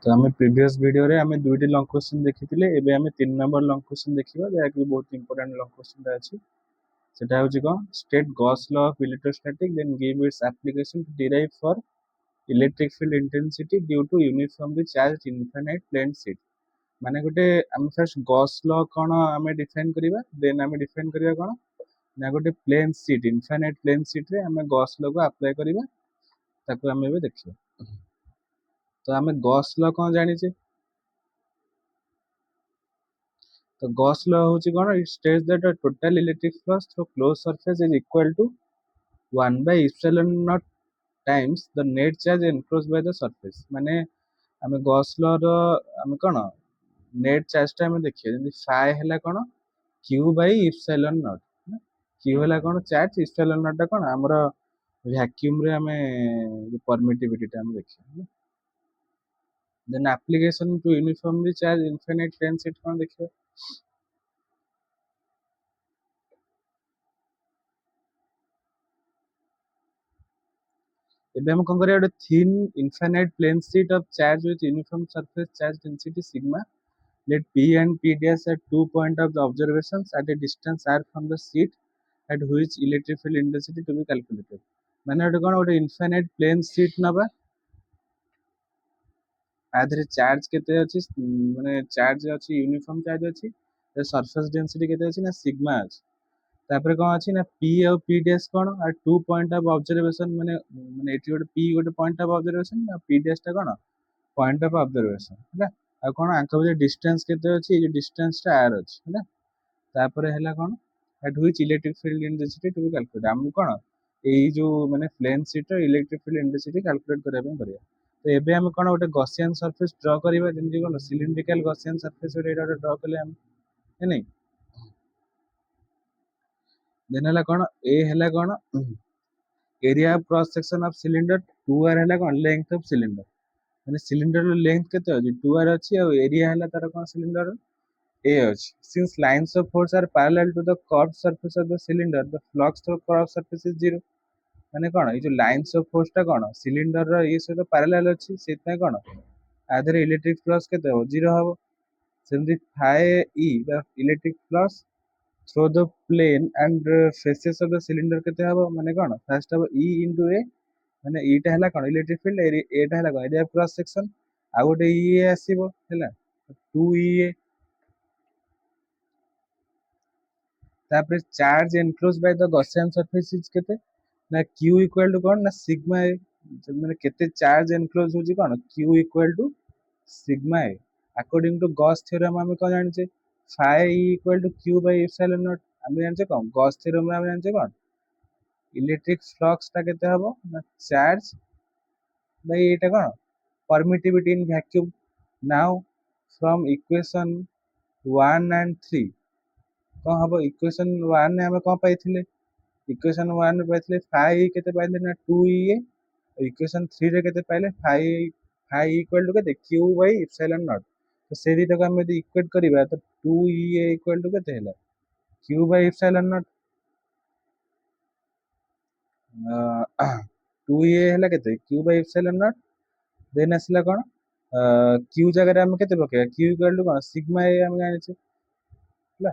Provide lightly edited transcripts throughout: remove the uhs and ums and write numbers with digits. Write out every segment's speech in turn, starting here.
तो आम previous video रे आम दुईटी लॉन्ग क्वेश्चन देखिथिले एबे आम 3 नंबर लॉन्ग क्वेश्चन देखिबा जे बहुत इंपोर्टेंट लॉन्ग क्वेश्चन अछि सेटा होची कोन state Gauss law of electrostatic then give its application to derive for electric field intensity due to uniformly charge infinite plane sheet माने गोटे आम फर्स्ट गॉस लॉ कोन आम डिफाइन करिबा देन आम डिफाइन करिबा कोन ना गोटे plane sheet infinite plane sheet रे आम गॉस लॉ को अप्लाई करिबा ताको आम एबे देखिबा तो आम गॉस लॉ कोन जानि छे तो गॉस लॉ होची कोन it states that the total electric flux through close surface is equal to 1 by epsilon naught times the net charge enclosed by the surface माने आम गॉस लॉ रो आम कोन नेट चार्ज टा आम देखिए जंदी फाई हला कोन q by epsilon naught q हला कोन charge epsilon naught टा कोन हमरो वैक्यूम रे आम परमिटिविटी टा आम देखिए then application to uniformly charge infinite plane sheet कोन देखिए एबे हम कोन करिया thin infinite plane sheet of charge with uniform surface charge density sigma let p and p dash at 2 points of the observations at a distance r from the sheet at which electric field intensity to be calculated माने कोन गोटे infinite plane sheet नबा आधरे charge केते अछि माने charge अछि uniform charge अछि surface density केते अछि ना सिग्मा अछि तापर कोन अछि ना p और p डैश कोन आ 2 पॉइंट ऑफ ऑब्जर्वेशन माने माने एटी गोटे p गोटे पॉइंट ऑफ ऑब्जर्वेशन आ p डैश टा कोन पॉइंट ऑफ ऑब्जर्वेशन हैला आ कोन आंक जे डिस्टेंस केते अछि जे डिस्टेंस टा r अछि हैला तापर हैला कोन at which electric field intensity to be calculate हम कोन एई जो माने प्लेन शीट रो इलेक्ट्रिक फील्ड इंटेंसिटी कैलकुलेट करबा पे करिया तो एबे हम कोन गोटे गॉसियन सरफेस ड्रा करबा जेंति कोन सिलिंड्रिकल गॉसियन सरफेस गोटे ड्रा करले हम है नै देन हला कोन ए हला कोन area of cross section of cylinder 2r हला कोन लेंथ ऑफ सिलिंडर माने सिलिंडर रो लेंथ केते अछि 2r अछि और एरिया हला तार कोन सिलिंडर a अछि since lines of force are parallel to the curved surface of the cylinder the flux through curved surface is zero माने कोन ए जो लाइंस ऑफ फोर्स टा कोन सिलिंडर रो ए से तो पैरेलल अछि सेतै कोन आधरे इलेक्ट्रिक फ्लक्स केते हो जीरो हबो सेमति phi e the electric flux through the plane and faces of the cylinder केते हबो माने कोन फर्स्ट हबो e into a माने e टा हला कोन इलेक्ट्रिक फील्ड a टा हला कोन एरिया क्रॉस सेक्शन आ गोटे e आसीबो हला 2e तापर charge enclose by the Gaussian surface is केते ना q इक्वल टू कोन ना सिग्मा ए माने केते चार्ज एनक्लोज होजी कोन q equal to sigma A according to Gauss theorem हम कोन जानि छे phi equal to q by epsilon naught हम जानि छे कोन गॉस थ्योरम रे हम जानि छे कोन इलेक्ट्रिक फ्लक्स ता केते हबो ना चार्ज बाय एटा कोन permittivity in vacuum now from equation 1 and 3 कोन हबो इक्वेशन 1 ने हम कोन पाइथिले इक्वेशन 1 रे पाइथिले phi केते पाइले ना 2e इक्वेशन 3 रे केते पाइले phi इक्वल टू केते q by epsilon naught तो से दिटा को हम यदि इक्वेट करिबा तो 2e इक्वल टू केते हैला q by epsilon naught 2e हैला केते q by epsilon naught then आसला कोन q जगह रे हम केते पके q इक्वल टू कोन सिग्मा ए हम जानि छै हैला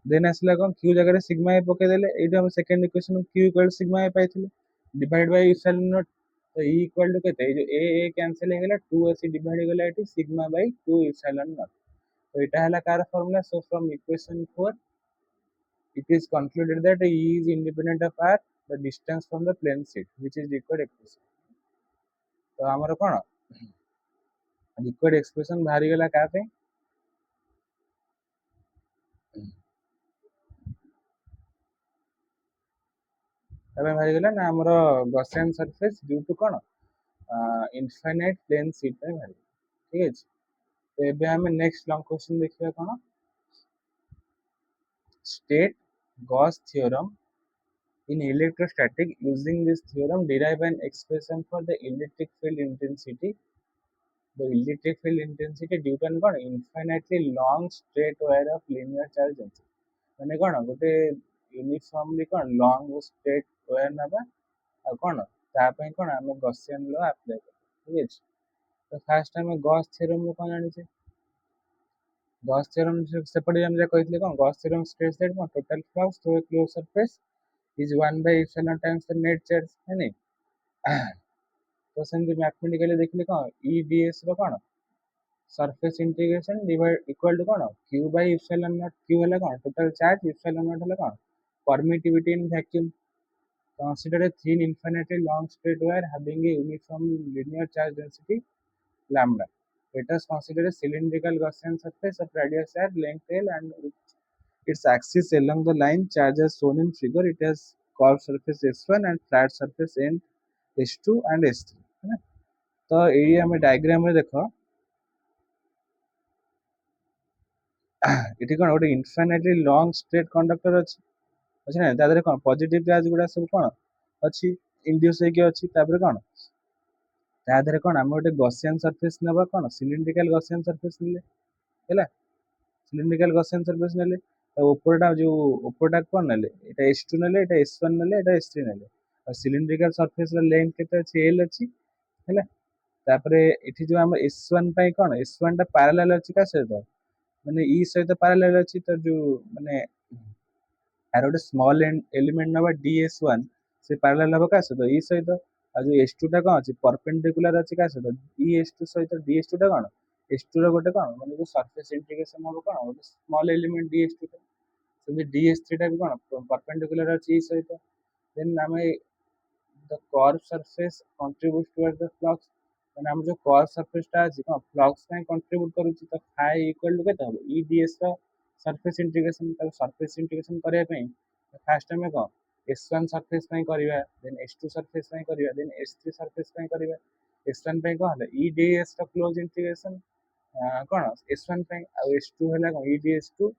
देन आसला कोन q जगह रे सिग्मा ए पके देले एटा हम second equation q equal sigma A पाइथिले डिवाइड बाय epsilon naught तो e इक्वल टू केते जो a कैंसिल हो गेला 2 से डिवाइड हो गेला eighty sigma bye 2 epsilon naught तो एटा हला car formula so from equation 4 it is concluded that E is independent of R the distance from the plane sheet which is required expression तो हमर कोन required expression बाहरी गेला का पे तबे बाहरी गेला ना हमर गॉसियन सरफेस ड्यू टू कोन इनफाइनाइट प्लेन शीट पे बाहरी ठीक है तो एबे हम नेक्स्ट लॉन्ग क्वेश्चन देखिया कोन state Gauss theorem in electrostatic using this theorem derive an expression for the electric field intensity due to an infinitely long straight wire of linear charge density माने कोन गोटे यूनिफॉर्मली कोन long straight wire नबा आ कोन ता पय कोन हम Gaussian law apply कर ठीक है तो फास्ट आम गॉस थ्योरम रो कौन जानिछे गॉस थ्योरम सेपटे हम जे कहितले कोन Gauss theorem states that total flux through a close surface is 1 by epsilon times the net charge है नहीं तो सेमती मैथमेटिकली देखले कोन ई डीएस रो कोन surface integration divide equal to कोन q by epsilon naught q हला कोन टोटल चार्ज epsilon नॉट हला कोन permittivity in vacuum. Consider a thin infinitely long straight wire having a uniform linear charge density lambda. Let us consider a cylindrical Gaussian surface of radius r, length l, and its axis along the line charge as shown in figure. It has curved surface s1 and flat surface n s2 and s3. है ना तो ये हमें diagram में देखो ये कौन गोटे इनफाइनाइटली लॉन्ग स्ट्रेट कंडक्टर अच्छी अच्छे ना तादेह कौन पॉजिटिव चार्ज गुड़ा सब कौन अच्छी इंड्यूस होगी अच्छी तापर कौन तादेह कौन आम गोटे गॉसियन सरफेस नवा कौन सिलिंड्रिकल गॉसियन सरफेस नेले है सिलिंड्रिकल गॉसियन सरफेस नेले तो ऊपरटा जो ऊपरटा कौन नेले एटा s2 नेले एटा s1 नेले एटा s3 नेले और सिलिंड्रिकल सरफेस रो लेंथ केते अछि l अछि हैला तापरे एठी जो हम s1 पई कौन s1 टा पैरेलल अछि का सहित माने ई सहित पैरेलल अछि तो जो माने यार गोटे स्मॉल एलिमेंट नवा ds1 से पैरेलल हबो का सहित ई सहित आ जो s2 टा कोन अछि परपेंडिकुलर अछि का सहित ई s2 सहित ds2 टा कोन s2 रो गोटे कोन माने जो सरफेस इंटीग्रेशन हबो कोन गोटे स्मॉल एलिमेंट ds2 टा सेमि ds3 टा भी कोन परपेंडिकुलर अछि ई सहित देन हमें the curved surface contributes towards the flux ମାନେ ଆମ ଯୋଉ कर्व surface ଟା ଅଛି କଣ flux ପାଇଁ contribute କରୁଛି ତ phi equal to କେତେ ହବ e ds ର surface integration ତାକୁ surface integration କରିବା ପାଇଁ ଫାର୍ଷ୍ଟ ଆମେ କଣ s1 surface ପାଇଁ କରିବା then s2 surface ପାଇଁ କରିବା then s3 surface ପାଇଁ କରିବା s1 ପାଇଁ କଣ ହେଲା e ds ର close integration କଣ s1 ପାଇଁ ଆଉ s2 ହେଲା କଣ e ds2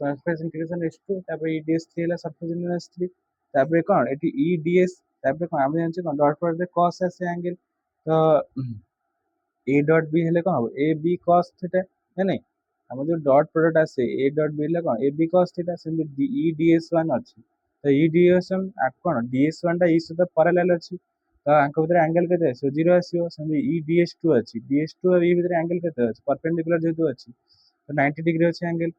surface integration s2 ତାପରେ e ds3 ହେଲା surface integration s3 ତାପରେ କଣ ଏଠି e ds ତାପରେ କଣ ଆମେ ଜାଣିଛୁ କଣ ଡଟ୍ ପ୍ରଡକ୍ଟ ରେ cos ଆସେ angle ତ a डॉट b हेले कौन हम ए बी cos थीटा है नहीं हम जो डॉट प्रोडक्ट आसे a डॉट b हेले कौन A B cos theta same e ds1 अछि तो e ds1 आ कौन ds1 टा ई सहित पैरेलल अछि तो आंक भीतर एंगल केते आसीयो 0 आसीयो सेम e ds2 अछि ds2 और e भीतर एंगल केते अछि परपेंडिकुलर जेतु अछि तो 90 डिग्री अछि एंगल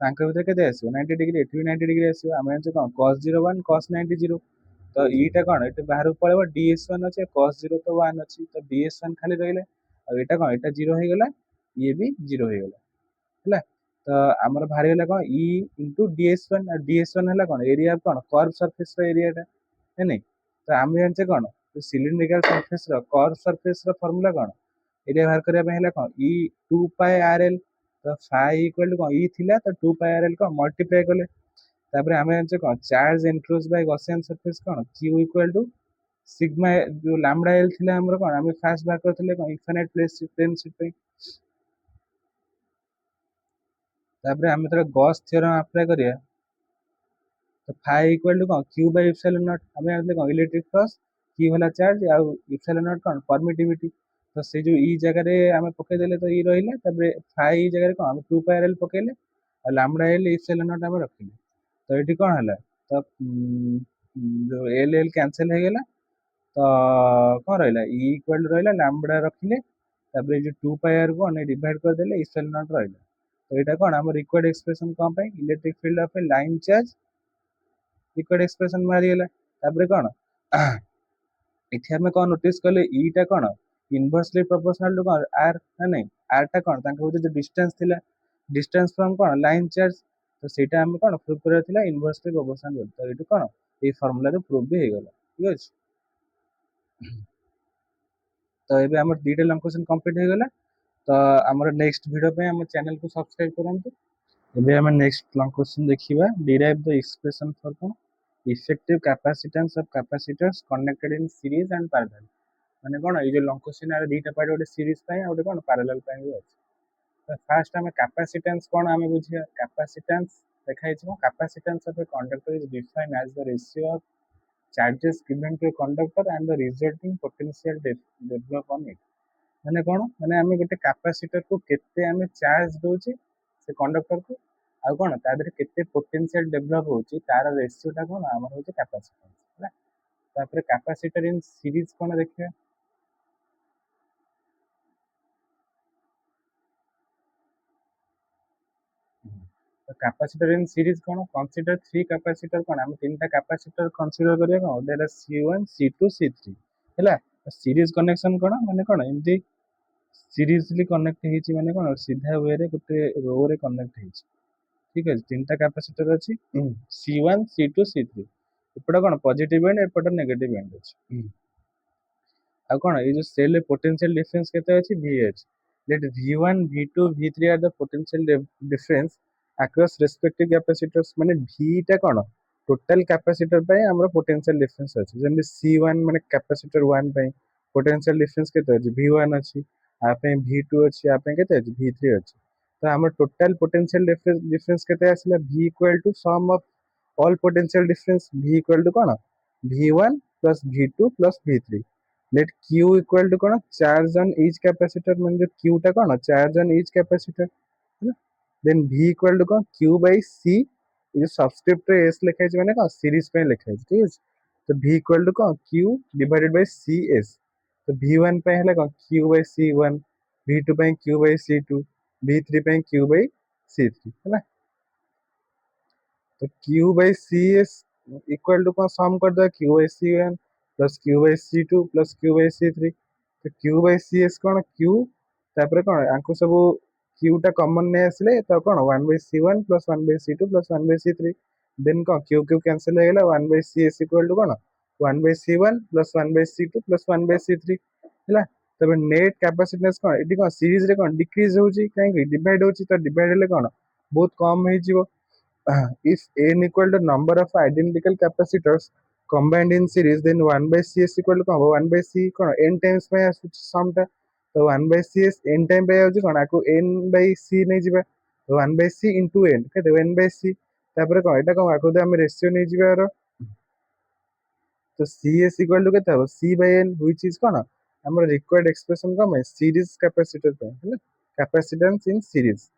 तांक भीतर केते आसीयो 90 डिग्री एठी भी 90 डिग्री आसीयो हम जानिଛୁ कौन cos 01 cos 90 0 तो ईटा कौन एटे बाहर पळेबो ds1 अछि cos 0 तो 1 अछि तो ds1 खाली रहिले और एटा कौन एटा 0 हो गला ये भी 0 हो गला हैला तो हमर बाहर गला कौन e into ds1 और ds1 हला कौन एरिया कौन कर्व सरफेस रो एरिया टा है नहीं तो हम जानछे कौन तो सिलिंड्रिकल सरफेस रो कर्व सरफेस रो फार्मूला कौन एरिया बाहर करबा पय हला कौन e 2 pi rl तो phi इक्वल टू कौन e थिला तो 2 pi rl को मल्टीप्लाई करले तापर हम जानछे कौन charge enclose by Gaussian surface कौन q इक्वल टू सिग्मा जो लैम्बडा एल थिला हमर कौन हम फास्ट बार करथिले कौन इनफाइनाइट प्लेन शिप पे तापर हम तोरा गॉस थ्योरम अप्लाई करिया तो फाई इक्वल टू कौन q बाय एप्सिलॉन नॉट हम जानथिले कौन इलेक्ट्रिक फ्लक्स q वाला चार्ज आ एप्सिलॉन नॉट कौन परमिटिविटी तो से जो ई जगह रे हम पके देले तो ई रहिला तापर फाई जगह रे कौन हम 2 पाई एल पकेले आ लैम्बडा एल एप्सिलॉन नॉट हम रखिले तो एठी कौन हला तो जो एल एल कैंसिल हो गेला तो कौन रहिला ई इक्वल रहिला लैम्बडा रखिले तापर जो 2 पाई आर को ने डिवाइड कर देले एप्सिलॉन नॉट रहिला तो एटा कौन हम रिक्वायर्ड एक्सप्रेशन कौन पे electric field of A line charge required expression मारी गेला तापर कौन एठी हमें कौन नोटिस करले ई टा कौन इनवर्सली प्रोपोर्शनल टू कौन आर ना नहीं आर टा कौन तांके जो डिस्टेंस थिला डिस्टेंस फ्रॉम कौन लाइन चार्ज तो सेटा हम कौन प्रूव करथिला थिला इनवर्सली प्रोपोर्शनल बोल तो एठी कौन ए फार्मूला रे प्रूव भी हो गेला ठीक अछि तो एबे हमर डिटेल क्वेश्चन कंप्लीट हो गेला तो हमर नेक्स्ट वीडियो पे हम चैनल को सब्सक्राइब करंतु एबे हम नेक्स्ट लॉन्ग क्वेश्चन देखिबा डिराइव द एक्सप्रेशन फॉर कौन effective capacitance of capacitors connected in series and parallel माने कौन ये जो लॉन्ग क्वेश्चन आ दीटा पार्ट गोटे सीरीज पय आ गोटे कौन पैरेलल पय भी अछि तो फर्स्ट हम कैपेसिटेंस कौन हम बुझिया कैपेसिटेंस देखाइ छ capacitance of a conductor is defined as the ratio of charges given to a conductor and the resulting potential develop on it माने कौन माने आमे गोटे कैपेसिटर को केते आमे चार्ज दोचे से कंडक्टर को आ कौन ता देरे केते पोटेंशियल डेवलप होची तार रेशियो टा कौन हमर होची कैपेसिटेंस हैला तापर कैपेसिटर इन सीरीज कौन देखिए कैपेसिटर इन सीरीज कौन कंसीडर थ्री कैपेसिटर कौन आम तीन टा कैपेसिटर कंसीडर करिया कौन देयर C1 C2 C3 हैला सीरीज कनेक्शन कौन माने कौन एमती सीरीजली कनेक्ट ହେଇଛି ମାନେ କଣ सीधा वे रे गोटे रो रे कनेक्ट ହେଇଛି ठीक है तीन टा कैपेसिटर अछि C1 C2 C3 एपटा कौन पॉजिटिव एंड एपटा नेगेटिव एंड अछि ଆଉ କଣ ଏଇ ଯୋଉ ସେଲ୍ ରେ ପୋଟେନସିଆଲ ଡିଫରେନ୍ସ କେତେ ଅଛି VH let V1 V2 V3 are the potential difference across respective capacitors ମାନେ V ଟା କଣ ଟୋଟାଲ कैपेसिटर ପାଇଁ ଆମର ପୋଟେନସିଆଲ ଡିଫରେନ୍ସ ଅଛି ଯେମିତି C1 ମାନେ कैपेसिटर 1 ପାଇଁ ପୋଟେନସିଆଲ ଡିଫରେନ୍ସ କେତେ ଅଛି V1 ଅଛି ଆ ପାଇଁ V2 ଅଛି ଆ ପାଇଁ କେତେ ଅଛି V3 ଅଛି ତ ଆମର ଟୋଟାଲ ପୋଟେନସିଆଲ ଡିଫରେନ୍ସ କେତେ ଆସିଲା V equal to sum of all potential difference V equal to କଣ V1 plus V2 plus V3 let Q equal to कौन चार्ज ऑन each कैपेसिटर मान जो Q टा कौन चार्ज ऑन each कैपेसिटर है ना देन V equal to कौन Q by C ये जो सबस्क्रिप्ट रे S लिखा है माने कौन सीरीज पे लिखा है ठीक है तो V equal to कौन Q divided by CS तो V1 पे है कौन Q by C1 V2 पे Q by C2 V3 पे Q by C3 है ना तो Q by CS equal to कौन सम कर दो Q by C1 plus Q by C2 plus Q by C3 तो Q by CS कौन Q तापर कौन आंको सब Q टा कॉमन ने आसले तो कौन 1 by C1 plus 1 by C2 plus 1 by C3 then कौन Q Q कैंसिल हो गला 1 by CS इक्वल टू कौन 1 by C1 plus 1 by C2 plus 1 by C3 हैला तबे नेट कैपेसिटेंस कौन एटी कौन सीरीज रे कौन डिक्रीज होची काहे डिवाइड होची तो डिवाइड हेले कौन बहुत कम हे जीवो if n equal to number of identical capacitors combined in series then 1 by cs equal to 1 by c n times by sum ta तो 1 by cs n time by आउची कोन आको n by c नै जिबा 1 by c into n केते n by c तापर कोन एटा कोन आको हम ratio नै जिबा रो तो cs equal to केते हो c by n which is कोन हमर रिक्वायर्ड एक्सप्रेशन कम है सीरीज कैपेसिटर पे है कैपेसिटेंस इन सीरीज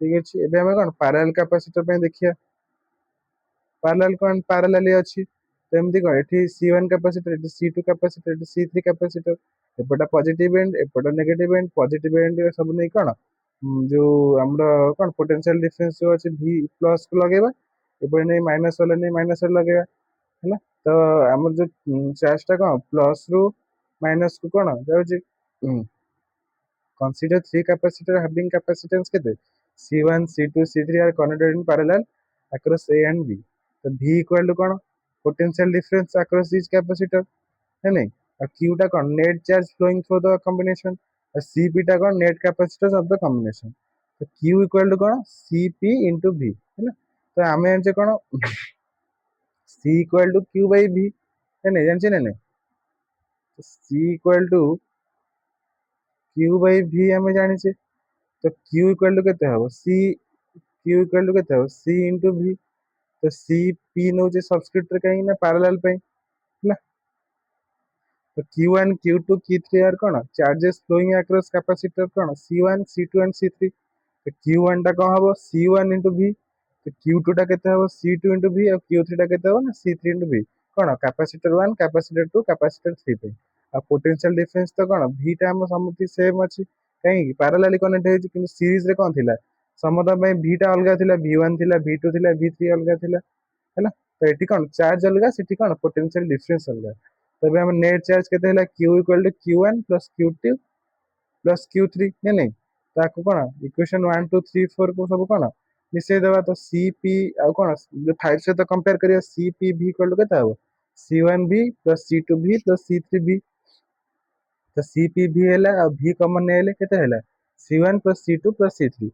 ठीक अछि एबे हम कोन पैरेलल कैपेसिटर पे देखिया पैरेलल कौन पैरेलल अछि तो एमती कौन एठी C1 कैपेसिटर एठी C2 कैपेसिटर एठी C3 कैपेसिटर एपटा पॉजिटिव एंड एपटा नेगेटिव एंड पॉजिटिव एंड सब नै कौन जो हमरा कौन पोटेंशियल डिफरेंस जो अछि V प्लस को लगेबा एपटे नै माइनस वाला नै माइनस वाला लगेबा हैना तो हमर जो चार्ज टा कौन प्लस रो माइनस को कौन जाउची consider three capacitor having capacitance केते C1 C2 C3 are connected in parallel across A and B तो V equal to कौन potential difference across each capacitor है नहीं और Q टा कौन net charge flowing through the combination और CP टा कौन net capacitance of the combination तो Q equal to कौन CP into V है ना तो आमे जानचे कौन C equal to Q by V है नहीं जानचे नहीं तो C equal to Q by V आमे जानिचे तो Q इक्वल टू केते हबो C Q इक्वल टू केते हबो C into V तो C P नो जे सबस्क्रिप्ट रे कहीं ना पैरेलल पे ना तो Q1 Q2 Q3 आर कोन चार्जेस फ्लोइंग अक्रॉस कैपेसिटर कोन C1 C2 एंड C3 तो Q1 टा कोन हबो C1 into V तो Q2 टा केते हबो C2 into V और Q3 टा केते हबो ना C3 into V कोन कैपेसिटर 1 कैपेसिटर 2 कैपेसिटर 3 पे आ पोटेंशियल डिफरेंस तो कोन V टा हम समथि सेम अछि कहीं पैरेलली कनेक्ट हे कि सीरीज रे कोन थिला समदा में V टा अलगा थिला V1 थिला V2 थिला V3 अलगा थिला हैना तो एटी कोन चार्ज अलगा सिटी कोन पोटेंशियल डिफरेंस अलगा तबे हम नेट चार्ज केते हला Q equal to Q1 plus Q2 plus Q3 ने नहीं ताको कोन इक्वेशन 1 2 3 4 को सब कोन मिसे देबा तो Cp आ कोन 5 से तो कंपेयर करिया CPV इक्वल टू केता हो C1V plus C2V plus C3V तो CPV हैला आ V कॉमन ने हैले केते हैला C1 plus C2 plus C3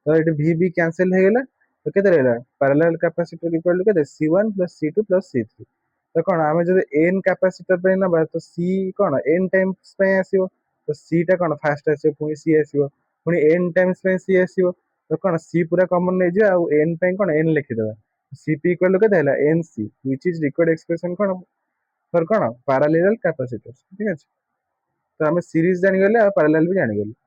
तो एटी V कैंसिल हे गेला तो केते रहला पैरेलल कैपेसिटर इक्वल टू केते C1 plus C2 plus C3 तो कोन आमे जदि n कैपेसिटर पे ना तो C कोन n टाइम्स पे आसीबो तो C टा कोन फास्ट आसीबो पुनी C आसीबो पुनी n टाइम्स पे C आसीबो तो कोन C पूरा कॉमन नै जे आ n पे कोन n लिखि देबा Cp इक्वल टू केते हैला NC which is required expression cone for cone parallel capacitor ठीक है तो हमें सीरीज जानि गले और पैरेलल भी जानि गले